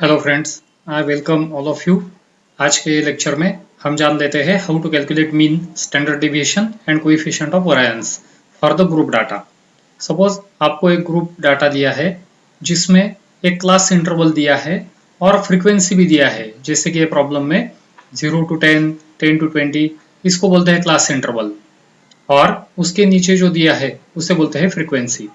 Hello friends, I welcome all of you. आज के lecture में हम जान लेते हैं how to calculate mean, standard deviation and coefficient of variance for the group data. Suppose आपको एक ग्रुप डाटा दिया है जिसमें एक क्लास इंटरवल दिया है और फ्रीक्वेंसी भी दिया है, जैसे कि ये प्रॉब्लम में 0 to 10, 10 to 20, इसको बोलते हैं क्लास इंटरवल। और उसके नीचे जो दिया है उसे बोलते हैं फ्रीक्वेंसी।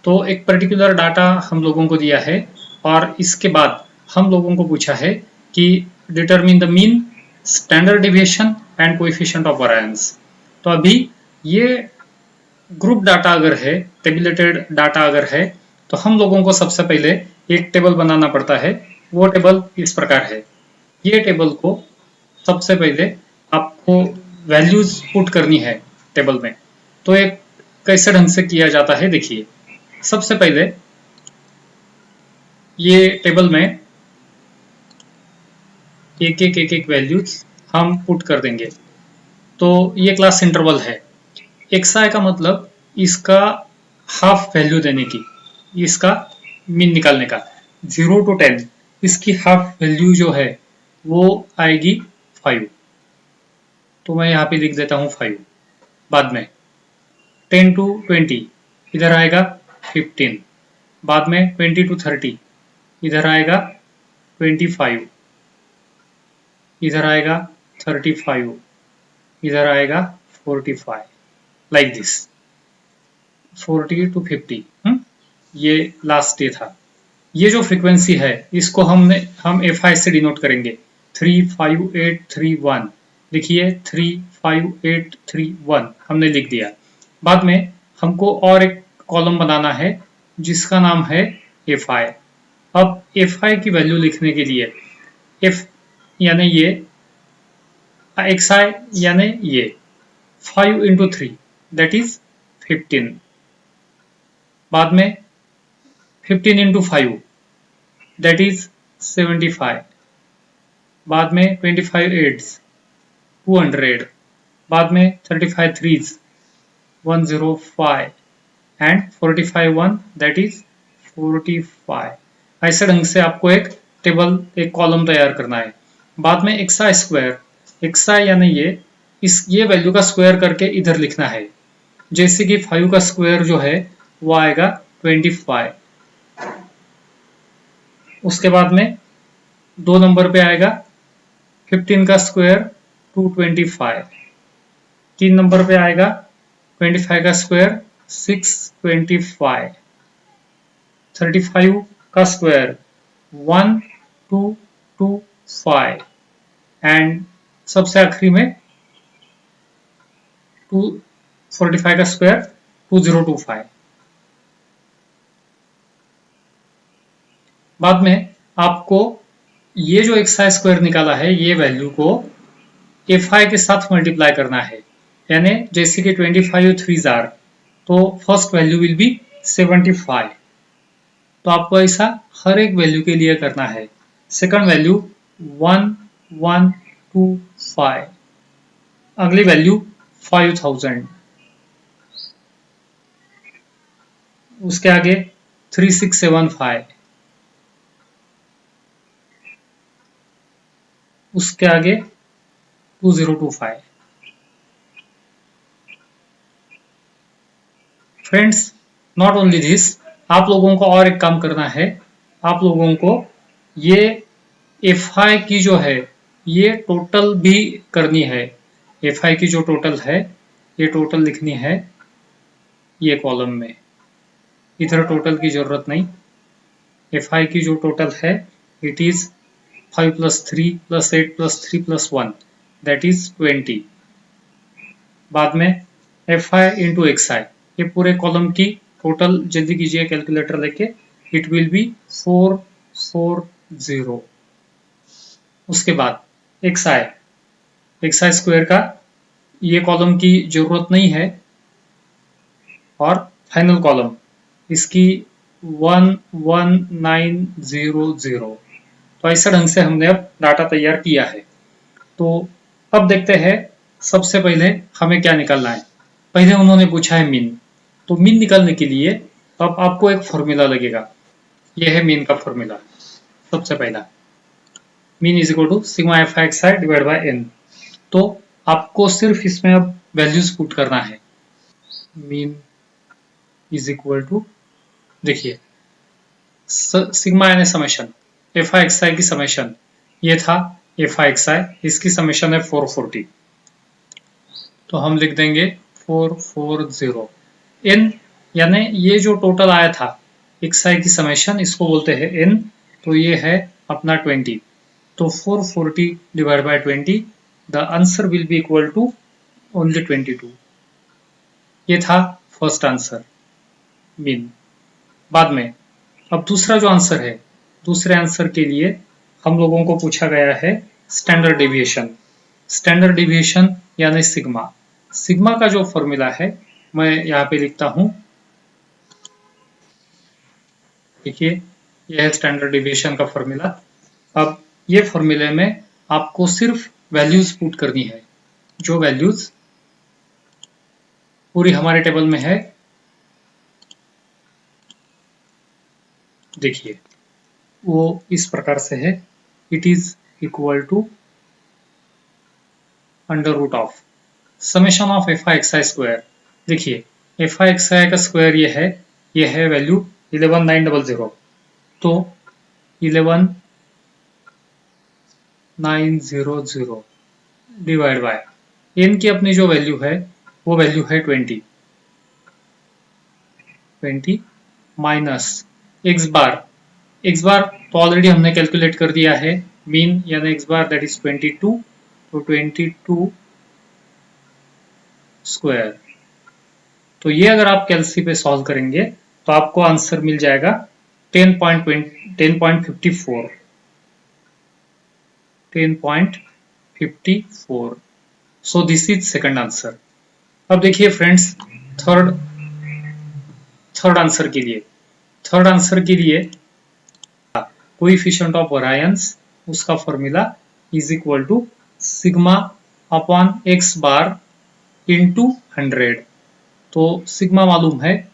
तो एक पर्टिकुलर डाटा हम लोगों को दिया है और इसके बाद हम लोगों को पूछा है कि determine the mean, standard deviation and coefficient of variance. तो अभी ये ग्रुप डाटा अगर है, टेबुलेटेड डाटा अगर है, तो हम लोगों को सबसे पहले एक टेबल बनाना पड़ता है। वो टेबल इस प्रकार है। ये टेबल को सबसे पहले आपको वैल्यूज पुट करनी है टेबल में। तो एक कैसे ढंग से किया जाता है देखिए। सबसे पहले ये टेबल में एक वैल्यूज हम पुट कर देंगे। तो ये क्लास इंटरवल है। xi का मतलब इसका हाफ वैल्यू देने की, इसका मीन निकालने का। 0 to 10 इसकी हाफ वैल्यू जो है वो आएगी 5। तो मैं यहाँ पे लिख देता हूँ 5। बाद में 10 to 20 इधर आएगा 15। बाद में 20 to 30 इधर आएगा 25, इधर आएगा 35, इधर आएगा 45, लाइक दिस। 40 to 50। ये लास्ट डे था। ये जो फ्रीक्वेंसी है इसको हम FI से डिनोट करेंगे। 35831 लिखिए, 35831 हमने लिख दिया। बाद में हमको और एक कॉलम बनाना है जिसका नाम है FI। अब FI की वैल्यू लिखने के लिए F यानी ये, XI यानी ये 5 into 3 that is 15। बाद में 15 into 5 that is 75। बाद में 25 8s 200। बाद में 35 3s 105 एंड 45 1 that is 45। ऐसे ढंग से आपको एक टेबल, एक कॉलम तैयार करना है। बाद में XI स्क्वायर, XI यानी ये वैल्यू का स्क्वायर करके इधर लिखना है। जैसे कि 5 का स्क्वायर जो है वो आएगा 25। उसके बाद में 2 नंबर पे आएगा 15 का स्क्वायर 225। 3 नंबर पे आएगा 25 का स्क्वायर 625। 35 का स्क्वायर 1225 एंड सबसे आखिरी में 245 का स्क्वायर 2025। बाद में आपको ये जो XI स्क्वायर निकाला है ये वैल्यू को FI के साथ मल्टीप्लाई करना है। यानी जैसे कि 25 3s आर, तो फर्स्ट वैल्यू विल बी 75। तो आपको ऐसा हर एक वैल्यू के लिए करना है। सेकंड वैल्यू 1125, अगली वैल्यू 5000, उसके आगे 3675, उसके आगे 2025। फ्रेंड्स, नॉट ओनली दिस, आप लोगों को और एक काम करना है। आप लोगों को ये FI की जो है ये टोटल भी करनी है। FI की जो टोटल है ये टोटल लिखनी है ये कॉलम में। इधर टोटल की जरूरत नहीं। FI की जो टोटल है इट इज 5 + 3 + 8 + 3 + 1 that is 20। बाद में FI into XI, ये पूरे कॉलम की टोटल जल्दी कीजिए कैलकुलेटर लेके। It will be 440। उसके बाद XI स्क्वायर का ये कॉलम की जरूरत नहीं है। और फाइनल कॉलम इसकी 11900। तो ऐसा ढंग से हमने अब डाटा तैयार किया है। तो अब देखते हैं सबसे पहले हमें क्या निकालना है। पहले उन्होंने पूछा है मीन। तो मीन निकालने के लिए अब आपको एक फॉर्मूला लगेगा। यह है मीन का फॉर्मूला। सबसे पहला mean is equal to sigma F I X I divide by N. तो आपको सिर्फ इसमें अब वैल्यूज पुट करना है। मीन इज इक्वल टू, देखिए सिग्मा यानी summation, F I X I की समेशन ये था एफ आई एक्स आई, इसकी समेशन है 440, तो हम लिख देंगे 440 एन, यानी ये जो टोटल आया था एक्स आई की समेशन, इसको बोलते हैं एन, तो ये है अपना 20, तो 440 divide by 20, the answer will be equal to only 22। ये था फर्स्ट आंसर मीन। बाद में अब दूसरा जो आंसर है, दूसरे आंसर के लिए हम लोगों को पूछा गया है स्टैंडर्ड डेविएशन। स्टैंडर्ड डेविएशन यानी सिग्मा। सिग्मा का जो फॉर्मूला है मैं यहाँ पे लिखता हूं, देखिए यह है स्टैंडर्ड डेविएशन का फॉर्मूला। अब ये फॉर्मूले में आपको सिर्फ वैल्यूज पुट करनी है, जो वैल्यूज पूरी हमारे टेबल में है। देखिए वो इस प्रकार से है, it is equal to under root of summation of F I X I square. देखिए एफ आई एक्स आई का स्क्वायर ये है वैल्यू 11900, तो 11900 डिवाइड बाय एन की अपनी जो वैल्यू है वो वैल्यू है 20 माइनस एक्स बार। एक्स बार तो ऑलरेडी हमने कैलकुलेट कर दिया है, मीन यानी एक्स बार दैट इज 22, तो 22 स्क्वायर। तो ये अगर आप कैलसी पे सॉल्व करेंगे तो आपको आंसर मिल जाएगा 10.54 10.54। So this is second answer. अब देखिए फ्रेंड्स थर्ड आंसर के लिए कोएफिशिएंट ऑफ वेरिएंस, उसका formula is equal to sigma upon X bar into 100। तो सिग्मा मालूम है,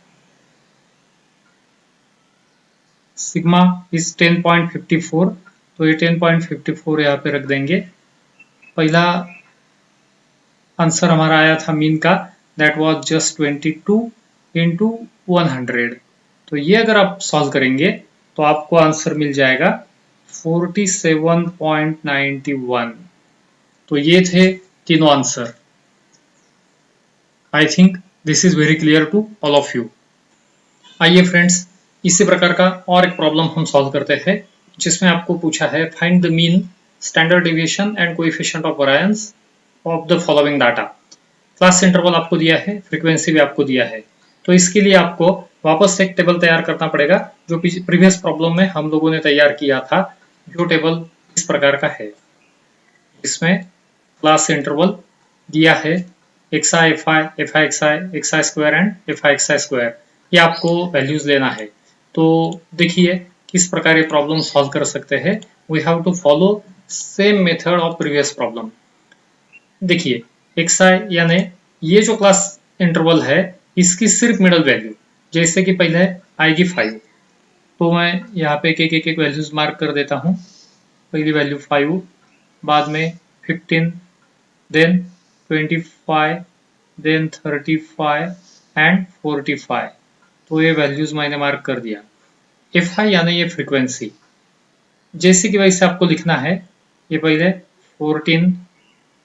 सिग्मा इज 10.54, तो ये 10.54 यहाँ पे रख देंगे। पहला आंसर हमारा आया था मीन का, दैट वाज जस्ट 22 इंटू 100। तो ये अगर आप सॉल्व करेंगे तो आपको आंसर मिल जाएगा 47.91। तो ये थे तीनों answer. I think this is very clear to all of you. आइए फ्रेंड्स इसी प्रकार का और एक प्रॉब्लम हम सॉल्व करते हैं, जिसमें आपको पूछा है find the mean, standard deviation and coefficient of variance of the following data. Class interval आपको दिया है, फ्रीक्वेंसी भी आपको दिया है, तो इसके लिए आपको वापस से एक टेबल तैयार करना पड़ेगा, जो प्रीवियस प्रॉब्लम में हम लोगों ने तैयार किया था। जो टेबल इस प्रकार का है, इसमें क्लास इंटरवल दिया है x I F I X I square and F I X I square, ये आपको वैल्यूज लेना है। तो देखिए किस प्रकार ये प्रॉब्लम सॉल्व कर सकते हैं। We have to follow same method of previous problem. देखिए एक्स आई यानी ये जो क्लास इंटरवल है, इसकी सिर्फ मिडल वैल्यू, जैसे कि पहले आएगी 5, तो मैं यहाँ पे एक वैल्यूज मार्क कर देता हूँ। पहली वैल्यू 5, बाद में 15, देन 25, देन 35 एंड 45, तो ये वैल्यूज मैंने मार्क कर दिया। एफ आई यानी ये फ्रीक्वेंसी, जैसे कि वैसे आपको लिखना है, ये पहले 14,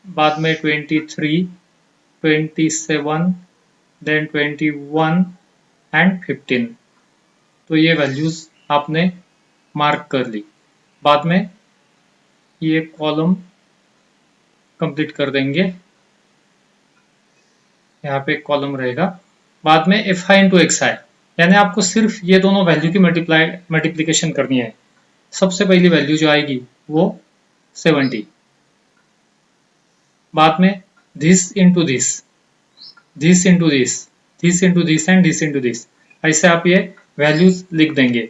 बाद में 23, 27, देन 21 एंड 15, तो ये वैल्यूज आपने मार्क कर ली। बाद में ये कॉलम कंप्लीट कर देंगे, यहाँ पे एक कॉलम रहेगा। बाद में F I into x I, यानी आपको सिर्फ ये दोनों वैल्यू की मल्टीप्लीकेशन करनी है। सबसे पहली वैल्यू जो आएगी वो 70, बाद में this into this, this into this, this into this and this into this, ऐसे आप ये वैल्यूज लिख देंगे।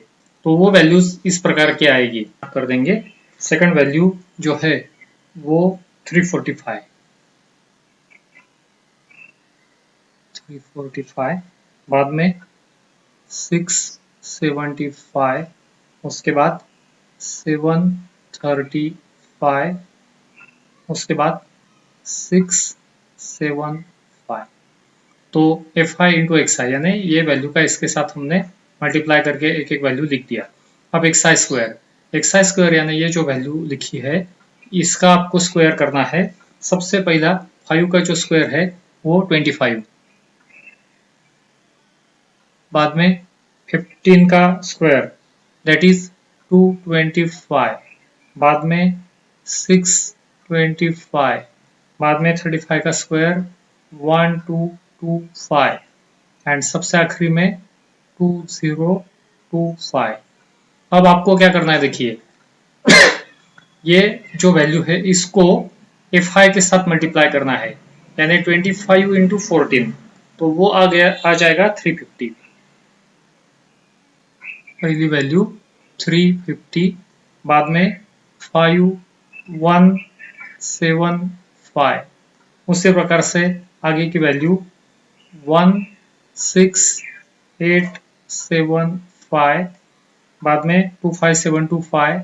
तो वो वैल्यूज इस प्रकार की आएगी, कर देंगे। सेकंड वैल्यू जो है वो 345, 345, बाद में 675, उसके बाद 735, उसके बाद 675। तो F I into x I, यानी ये वैल्यू का इसके साथ हमने मल्टीप्लाई करके एक एक वैल्यू लिख दिया। अब एक्स आई स्क्वायर यानी ये जो वैल्यू लिखी है इसका आपको स्क्वायर करना है। सबसे पहला 5 का जो स्क्वायर है वो 25, बाद में 15 का स्क्वायर दैट इज 225, बाद में 625, बाद में 35 का स्क्वायर 1225 एंड सबसे आखिरी में 2025। अब आपको क्या करना है, देखिए ये जो वैल्यू है इसको एफ आई के साथ मल्टीप्लाई करना है, यानी 25 इंटू 14, तो वो आ जाएगा 350। पहली वैल्यू 350, बाद में 5175, उसी प्रकार से आगे की वैल्यू 16875, बाद में 25725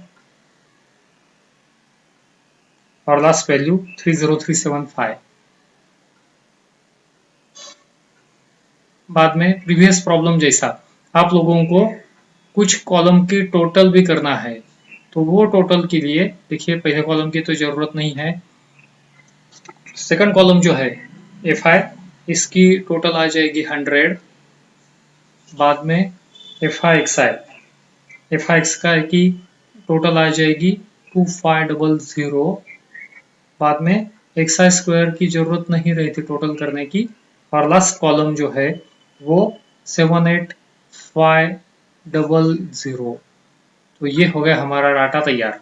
और लास्ट वैल्यू 30375। बाद में प्रीवियस प्रॉब्लम जैसा आप लोगों को कुछ कॉलम की टोटल भी करना है, तो वो टोटल के लिए देखिए पहले कॉलम की तो जरूरत नहीं है, सेकंड कॉलम जो है एफ आई इसकी टोटल आ जाएगी 100, बाद में एफ आई एक्स का की टोटल आ जाएगी 2500, बाद में एक्स आई स्क्वायर की जरूरत नहीं रहती टोटल करने की, और लास्ट कॉलम जो है वो 78500। तो ये हो गया हमारा डाटा तैयार।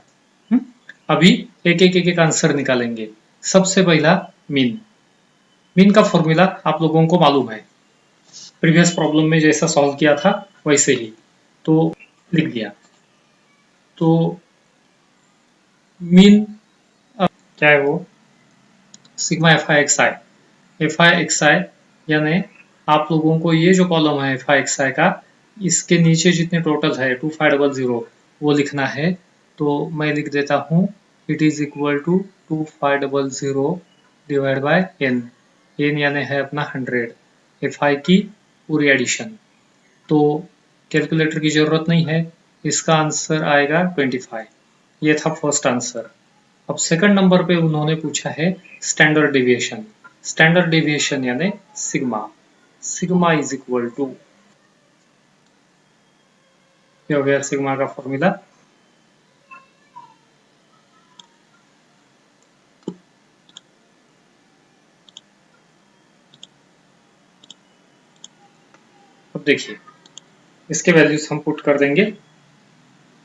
अभी एक एक आंसर निकालेंगे। सबसे पहला मीन का फॉर्मूला आप लोगों को मालूम है, प्रीवियस प्रॉब्लम में जैसा सॉल्व किया था वैसे ही, तो लिख दिया। तो मीन क्या है वो sigma F I X I, यानी आप लोगों को ये जो कॉलम है एफ आई एक्स आई का, इसके नीचे जितने टोटल है 2500 वो लिखना है। तो मैं लिख देता हूँ it is equal to 2500 divide by N यानी है अपना 100, एफ आई की पूरी एडिशन। तो कैलकुलेटर की जरूरत नहीं है, इसका आंसर आएगा 25। ये था फर्स्ट आंसर। अब सेकंड नंबर पे उन्होंने पूछा है स्टैंडर्ड डेविएशन यानी सिग्मा इज इक्वल टू, ये हो गया सिग्मा का फॉर्मूला। अब देखिए इसके वैल्यूज हम पुट कर देंगे,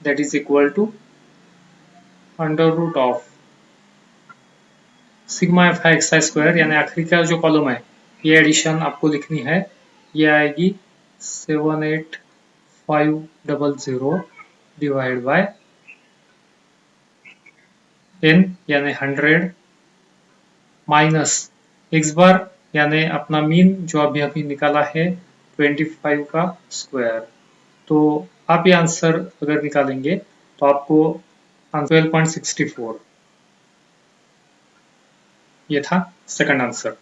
that is equal to under root of sigma F I X I square, यानी आखिरी का जो कॉलम है ये एडिशन आपको लिखनी है, ये आएगी 78500 डिवाइड बाय एन यानी 100 माइनस एक्स बार यानी अपना मीन जो अभी अभी निकाला है 25 का स्क्वायर। तो आप ये आंसर अगर निकालेंगे तो आपको 12.64, ये था सेकंड आंसर।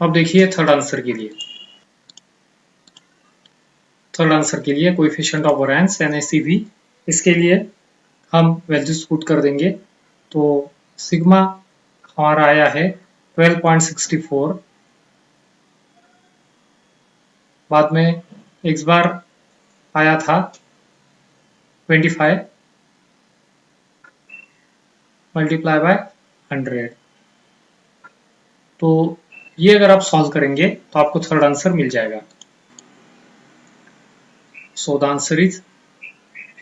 अब देखिए थर्ड आंसर के लिए कोएफिशिएंट ऑफ वेरिएंस यानी सीवी, इसके लिए हम वैल्यूज पुट कर देंगे। तो सिग्मा हमारा आया है 12.64, बाद में एक्स बार आया था 25 मल्टीप्लाई बाय 100। तो ये अगर आप सॉल्व करेंगे तो आपको थर्ड आंसर मिल जाएगा। So the answer is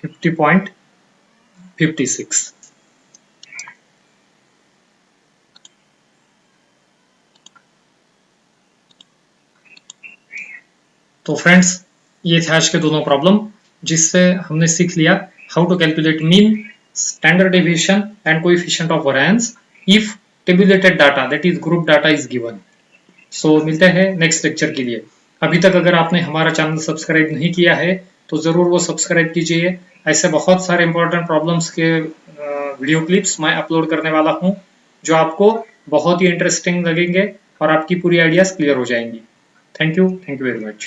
50.56। तो फ्रेंड्स ये थे आज के दोनों प्रॉब्लम, जिससे हमने सीख लिया how to calculate mean, standard deviation and coefficient of variance if tabulated data that is group data is given. So मिलते हैं नेक्स्ट लेक्चर के लिए। अभी तक अगर आपने हमारा चैनल सब्सक्राइब नहीं किया है तो जरूर वो सब्सक्राइब कीजिए ऐसे बहुत सारे इंपॉर्टेंट प्रॉब्लम्स के वीडियो क्लिप्स मैं अपलोड करने वाला हूँ, जो आपको बहुत ही इंटरेस्टिंग लगेंगे और आपकी पूरी आइडियाज क्लियर हो जाएंगी। Thank you very much.